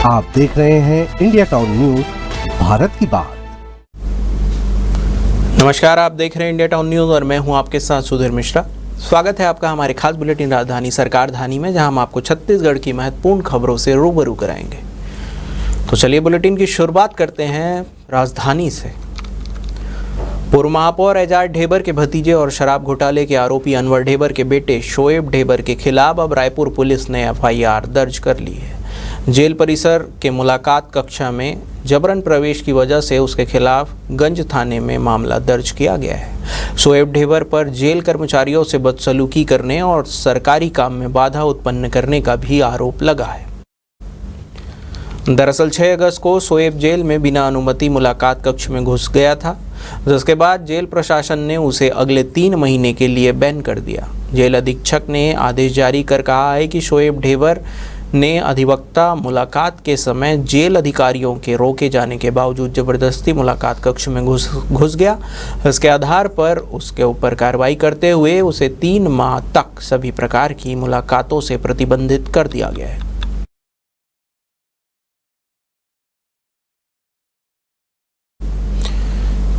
आप देख रहे हैं इंडिया टाउन न्यूज, भारत की बात। नमस्कार, आप देख रहे हैं इंडिया टाउन न्यूज और मैं हूं आपके साथ सुधीर मिश्रा। स्वागत है आपका हमारे खास बुलेटिन राजधानी सरकार धानी में, जहां हम आपको छत्तीसगढ़ की महत्वपूर्ण खबरों से रूबरू कराएंगे। तो चलिए बुलेटिन की शुरुआत करते हैं राजधानी से। पूर्व महापौर एजाज ढेबर के भतीजे और शराब घोटाले के आरोपी अनवर ढेबर के बेटे शोएब ढेबर के खिलाफ अब रायपुर पुलिस ने एफआईआर दर्ज कर ली है। जेल परिसर के मुलाकात कक्षा में जबरन प्रवेश की वजह से उसके खिलाफ गंज थाने में मामला दर्ज किया गया है। शोएब ढेबर पर जेल कर्मचारियों से बदसलूकी करने और सरकारी काम में बाधा उत्पन्न करने का भी आरोप लगा है। दरअसल 6 अगस्त को शोएब जेल में बिना अनुमति मुलाकात कक्ष में घुस गया था, जिसके बाद जेल प्रशासन ने उसे अगले 3 महीने के लिए बैन कर दिया। जेल अधीक्षक ने आदेश जारी कर कहा है कि शोएब ढेबर ने अधिवक्ता मुलाकात के समय जेल अधिकारियों के रोके जाने के बावजूद जबरदस्ती मुलाकात कक्ष में घुस गया। इसके आधार पर उसके ऊपर कार्रवाई करते हुए उसे 3 माह तक सभी प्रकार की मुलाकातों से प्रतिबंधित कर दिया गया है।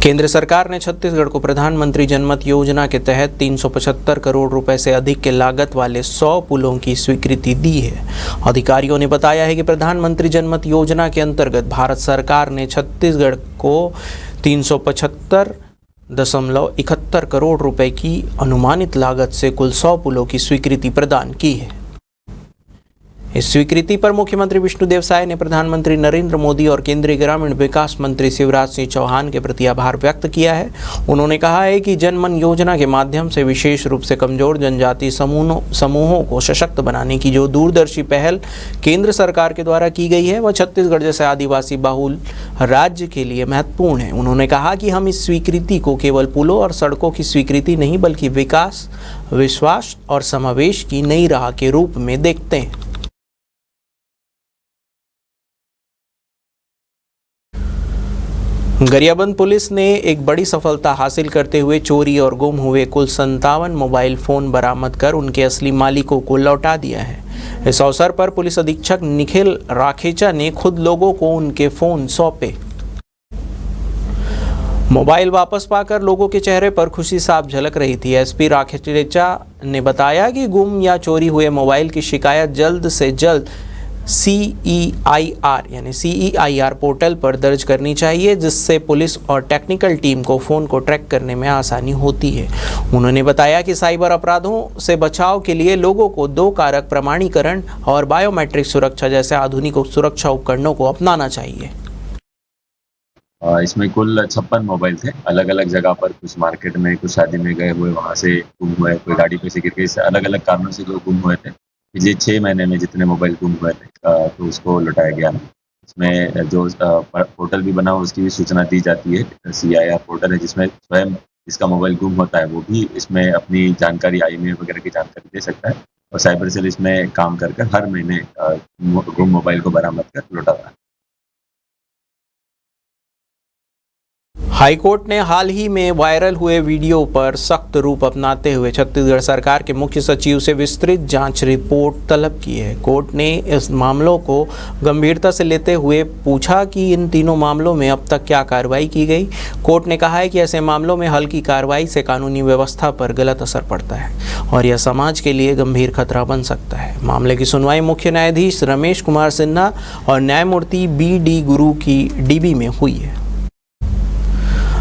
केंद्र सरकार ने छत्तीसगढ़ को प्रधानमंत्री जनमत योजना के तहत 375 करोड़ रुपए से अधिक के लागत वाले 100 पुलों की स्वीकृति दी है। अधिकारियों ने बताया है कि प्रधानमंत्री जनमत योजना के अंतर्गत भारत सरकार ने छत्तीसगढ़ को 375.71 करोड़ रुपए की अनुमानित लागत से कुल 100 पुलों की स्वीकृति प्रदान की है। इस स्वीकृति पर मुख्यमंत्री विष्णुदेव साय ने प्रधानमंत्री नरेंद्र मोदी और केंद्रीय ग्रामीण विकास मंत्री शिवराज सिंह चौहान के प्रति आभार व्यक्त किया है। उन्होंने कहा है कि जनमन योजना के माध्यम से विशेष रूप से कमजोर जनजाति समूहों को सशक्त बनाने की जो दूरदर्शी पहल केंद्र सरकार के द्वारा की गई है, वह छत्तीसगढ़ जैसे आदिवासी बहुल राज्य के लिए महत्वपूर्ण है। उन्होंने कहा कि हम इस स्वीकृति को केवल पुलों और सड़कों की स्वीकृति नहीं, बल्कि विकास, विश्वास और समावेश की नई राह के रूप में देखते हैं। गरियाबंद पुलिस ने एक बड़ी सफलता हासिल करते हुए चोरी और गुम हुए कुल 57 मोबाइल फोन बरामद कर उनके असली मालिकों को लौटा दिया है। इस अवसर पर पुलिस अधीक्षक निखिल राखेचा ने खुद लोगों को उनके फोन सौंपे। मोबाइल वापस पाकर लोगों के चेहरे पर खुशी साफ झलक रही थी। एसपी राखेचा ने बताया कि गुम या चोरी हुए मोबाइल की शिकायत जल्द से जल्द CEIR पोर्टल पर दर्ज करनी चाहिए, जिससे पुलिस और टेक्निकल टीम को फ़ोन को ट्रैक करने में आसानी होती है। उन्होंने बताया कि साइबर अपराधों से बचाव के लिए लोगों को 2 कारक प्रमाणीकरण और बायोमेट्रिक सुरक्षा जैसे आधुनिक सुरक्षा उपकरणों को अपनाना चाहिए। इसमें कुल 56 मोबाइल थे, अलग अलग जगह पर, कुछ मार्केट में, कुछ शादी में गए हुए, वहाँ से गुम हुए, कोई गाड़ी पे से गिर गए, अलग अलग कारणों से जो गुम हुए थे। पिछले 6 महीने में जितने मोबाइल गुम हुए थे तो उसको लौटाया गया। इसमें जो पोर्टल भी बना उसकी भी सूचना दी जाती है। CIR पोर्टल है जिसमें स्वयं जिसका मोबाइल गुम होता है वो भी इसमें अपनी जानकारी, IMEI वगैरह की जानकारी दे सकता है, और साइबर सेल इसमें काम कर हर महीने गुम मोबाइल को बरामद कर लौटाता है। हाईकोर्ट ने हाल ही में वायरल हुए वीडियो पर सख्त रूप अपनाते हुए छत्तीसगढ़ सरकार के मुख्य सचिव से विस्तृत जांच रिपोर्ट तलब की है। कोर्ट ने इस मामलों को गंभीरता से लेते हुए पूछा कि इन तीनों मामलों में अब तक क्या कार्रवाई की गई। कोर्ट ने कहा है कि ऐसे मामलों में हल्की कार्रवाई से कानूनी व्यवस्था पर गलत असर पड़ता है और यह समाज के लिए गंभीर खतरा बन सकता है। मामले की सुनवाई मुख्य न्यायाधीश रमेश कुमार सिन्हा और न्यायमूर्ति BD गुरु की DB में हुई है।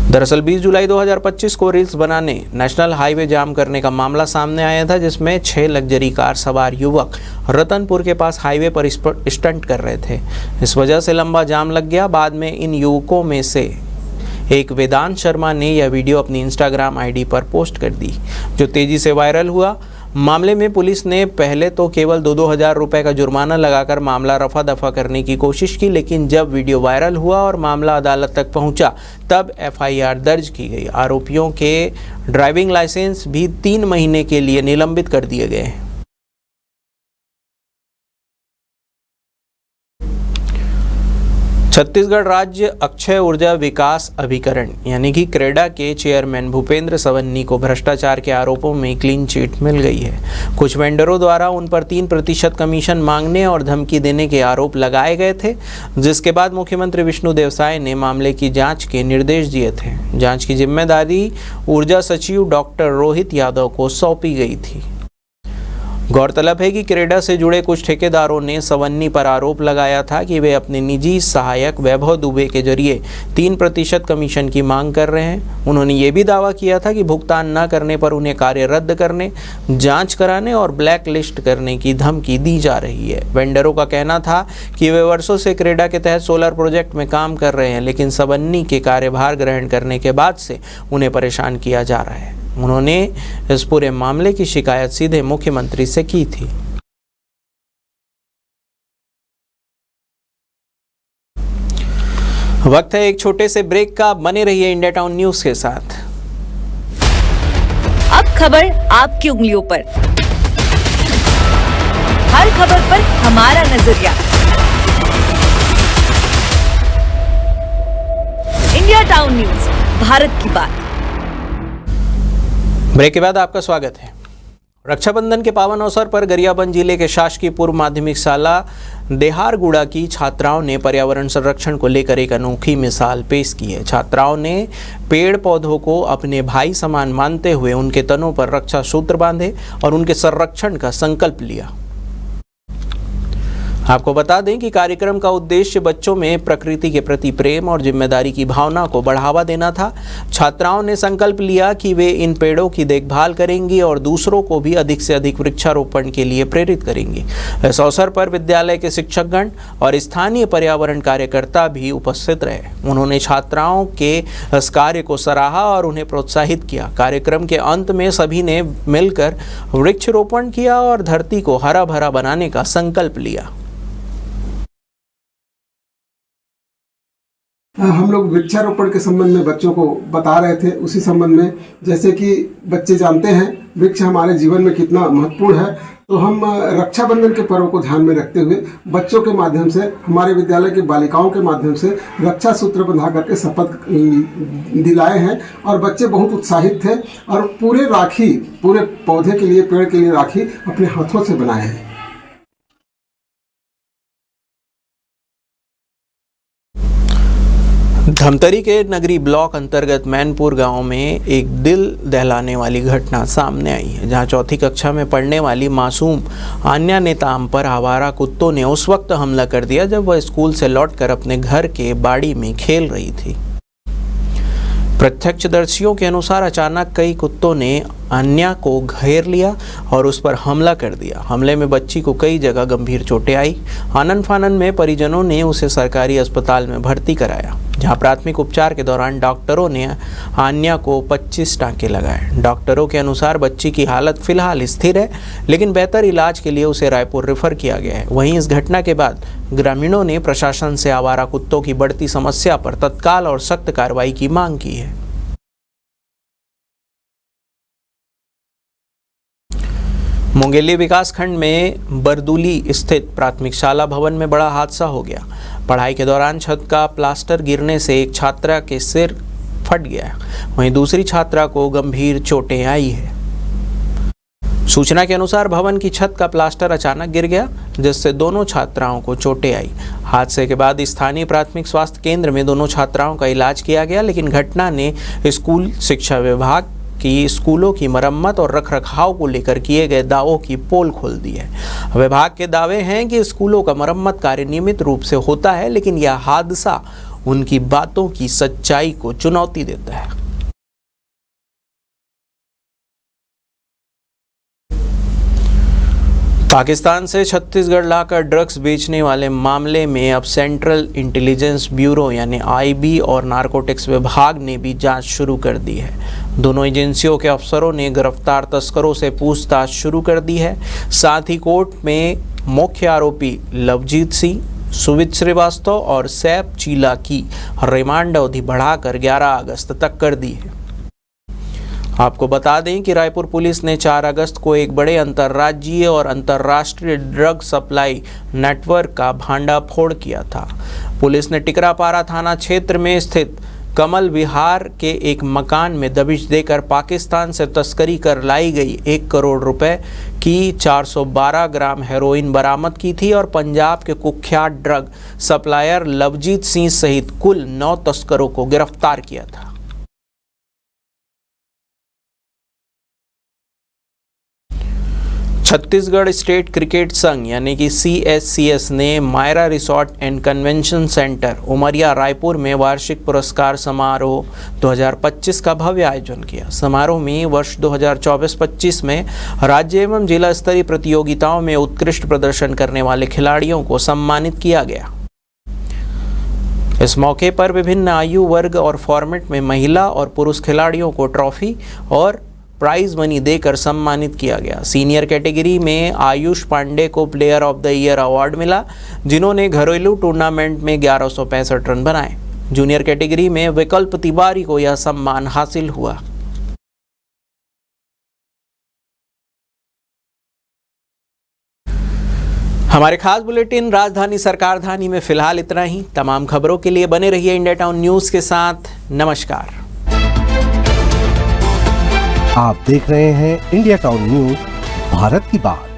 दरअसल 20 जुलाई 2025 को रील्स बनाने नेशनल हाईवे जाम करने का मामला सामने आया था, जिसमें 6 लग्जरी कार सवार युवक रतनपुर के पास हाईवे पर स्टंट कर रहे थे। इस वजह से लंबा जाम लग गया। बाद में इन युवकों में से एक वेदांत शर्मा ने यह वीडियो अपनी इंस्टाग्राम ID पर पोस्ट कर दी, जो तेजी से वायरल हुआ। मामले में पुलिस ने पहले तो केवल 2-2 हज़ार रुपये का जुर्माना लगाकर मामला रफा दफा करने की कोशिश की, लेकिन जब वीडियो वायरल हुआ और मामला अदालत तक पहुंचा, तब FIR दर्ज की गई। आरोपियों के ड्राइविंग लाइसेंस भी 3 महीने के लिए निलंबित कर दिए गए हैं। छत्तीसगढ़ राज्य अक्षय ऊर्जा विकास अभिकरण यानी कि क्रेडा के चेयरमैन भूपेंद्र सवन्नी को भ्रष्टाचार के आरोपों में क्लीन चिट मिल गई है। कुछ वेंडरों द्वारा उन पर 3% कमीशन मांगने और धमकी देने के आरोप लगाए गए थे, जिसके बाद मुख्यमंत्री विष्णुदेव साय ने मामले की जांच के निर्देश दिए थे। जांच की जिम्मेदारी ऊर्जा सचिव डॉक्टर रोहित यादव को सौंपी गई थी। गौरतलब है कि क्रेडा से जुड़े कुछ ठेकेदारों ने सवन्नी पर आरोप लगाया था कि वे अपने निजी सहायक वैभव दुबे के जरिए 3% कमीशन की मांग कर रहे हैं। उन्होंने ये भी दावा किया था कि भुगतान न करने पर उन्हें कार्य रद्द करने, जांच कराने और ब्लैक लिस्ट करने की धमकी दी जा रही है। वेंडरों का कहना था कि वे वर्षों से क्रेडा के तहत सोलर प्रोजेक्ट में काम कर रहे हैं, लेकिन सवन्नी के कार्यभार ग्रहण करने के बाद से उन्हें परेशान किया जा रहा है। उन्होंने इस पूरे मामले की शिकायत सीधे मुख्यमंत्री से की थी। वक्त है एक छोटे से ब्रेक का। बने रहिए इंडिया टाउन न्यूज के साथ। अब खबर आपकी उंगलियों पर, हर खबर पर हमारा नजरिया। इंडिया टाउन न्यूज, भारत की बात। ब्रेक के बाद आपका स्वागत है। रक्षाबंधन के पावन अवसर पर गरियाबंद जिले के शासकीय पूर्व माध्यमिक शाला देहारगुड़ा की छात्राओं ने पर्यावरण संरक्षण को लेकर एक अनोखी मिसाल पेश की है। छात्राओं ने पेड़ पौधों को अपने भाई समान मानते हुए उनके तनों पर रक्षा सूत्र बांधे और उनके संरक्षण का संकल्प लिया। आपको बता दें कि कार्यक्रम का उद्देश्य बच्चों में प्रकृति के प्रति प्रेम और जिम्मेदारी की भावना को बढ़ावा देना था। छात्राओं ने संकल्प लिया कि वे इन पेड़ों की देखभाल करेंगी और दूसरों को भी अधिक से अधिक वृक्षारोपण के लिए प्रेरित करेंगी। इस अवसर पर विद्यालय के शिक्षकगण और स्थानीय पर्यावरण कार्यकर्ता भी उपस्थित रहे। उन्होंने छात्राओं के इस कार्य को सराहा और उन्हें प्रोत्साहित किया। कार्यक्रम के अंत में सभी ने मिलकर वृक्षारोपण किया और धरती को हरा भरा बनाने का संकल्प लिया। हम लोग वृक्षारोपण के संबंध में बच्चों को बता रहे थे। उसी संबंध में जैसे कि बच्चे जानते हैं वृक्ष हमारे जीवन में कितना महत्वपूर्ण है, तो हम रक्षाबंधन के पर्व को ध्यान में रखते हुए बच्चों के माध्यम से, हमारे विद्यालय की बालिकाओं के माध्यम से रक्षा सूत्र बंधा करके शपथ दिलाए हैं और बच्चे बहुत उत्साहित थे और पूरे पौधे के लिए, पेड़ के लिए राखी अपने हाथों से बनाए हैं। धमतरी के नगरी ब्लॉक अंतर्गत मैनपुर गांव में एक दिल दहलाने वाली घटना सामने आई है, जहां चौथी कक्षा में पढ़ने वाली मासूम आन्या नेताम पर आवारा कुत्तों ने उस वक्त हमला कर दिया जब वह स्कूल से लौटकर अपने घर के बाड़ी में खेल रही थी। प्रत्यक्षदर्शियों के अनुसार अचानक कई कुत्तों ने आन्या को घेर लिया और उस पर हमला कर दिया। हमले में बच्ची को कई जगह गंभीर चोटें आई। आनन फानन में परिजनों ने उसे सरकारी अस्पताल में भर्ती कराया, जहां प्राथमिक उपचार के दौरान डॉक्टरों ने आन्या को 25 टाँके लगाए। डॉक्टरों के अनुसार बच्ची की हालत फिलहाल स्थिर है, लेकिन बेहतर इलाज के लिए उसे रायपुर रेफर किया गया है। वहीं इस घटना के बाद ग्रामीणों ने प्रशासन से आवारा कुत्तों की बढ़ती समस्या पर तत्काल और सख्त कार्रवाई की मांग की है। मुंगेली विकासखंड में बरदुली स्थित प्राथमिक शाला भवन में बड़ा हादसा हो गया। पढ़ाई के दौरान छत का प्लास्टर गिरने से एक छात्रा के सिर फट गया, वहीं दूसरी छात्रा को गंभीर चोटें आई है। सूचना के अनुसार भवन की छत का प्लास्टर अचानक गिर गया, जिससे दोनों छात्राओं को चोटें आई। हादसे के बाद स्थानीय प्राथमिक स्वास्थ्य केंद्र में दोनों छात्राओं का इलाज किया गया, लेकिन घटना ने स्कूल शिक्षा विभाग कि स्कूलों की मरम्मत और रखरखाव को लेकर किए गए दावों की पोल खोल दी है। विभाग के दावे हैं कि स्कूलों का मरम्मत कार्य नियमित रूप से होता है, लेकिन यह हादसा उनकी बातों की सच्चाई को चुनौती देता है। पाकिस्तान से छत्तीसगढ़ लाकर ड्रग्स बेचने वाले मामले में अब सेंट्रल इंटेलिजेंस ब्यूरो यानी आईबी और नारकोटिक्स विभाग ने भी जांच शुरू कर दी है। दोनों एजेंसियों के अफसरों ने गिरफ्तार तस्करों से पूछताछ शुरू कर दी है। साथ ही कोर्ट में मुख्य आरोपी लवजीत सिंह, सुवित श्रीवास्तव और सैफ चीला की रिमांड अवधि बढ़ाकर 11 अगस्त तक कर दी है। आपको बता दें कि रायपुर पुलिस ने 4 अगस्त को एक बड़े अंतर्राज्यीय और अंतर्राष्ट्रीय ड्रग सप्लाई नेटवर्क का भांडाफोड़ किया था। पुलिस ने टिकरापारा थाना क्षेत्र में स्थित कमल विहार के एक मकान में दबिश देकर पाकिस्तान से तस्करी कर लाई गई 1 करोड़ रुपए की 412 ग्राम हेरोइन बरामद की थी और पंजाब के कुख्यात ड्रग सप्लायर लवजीत सिंह सहित कुल 9 तस्करों को गिरफ्तार किया था। छत्तीसगढ़ स्टेट क्रिकेट संघ यानी कि CSCS ने Maira resort and convention centre Umariya Raipur में वार्षिक पुरस्कार समारोह 2025 का भव्य आयोजन किया। समारोह में वर्ष 2024-25 में राज्य एवं जिला स्तरीय प्रतियोगिताओं में उत्कृष्ट प्रदर्शन करने वाले खिलाड़ियों को सम्मानित किया गया। इस मौके पर विभिन्न आयु वर्ग और फॉर्मेट में महिला और पुरुष खिलाड़ियों को ट्रॉफी और प्राइज मनी देकर सम्मानित किया गया। सीनियर कैटेगरी में आयुष पांडे को player of the year award मिला, जिन्होंने घरेलू टूर्नामेंट में 1165 रन बनाए। जूनियर कैटेगरी में विकल्प तिवारी को यह सम्मान हासिल हुआ। हमारे खास बुलेटिन राजधानी सरकार धानी में फिलहाल इतना ही। तमाम खबरों के लिए बने रहिए इंडिया टाउन न्यूज़ के साथ। नमस्कार। आप देख रहे हैं इंडिया टाउन न्यूज, भारत की बात।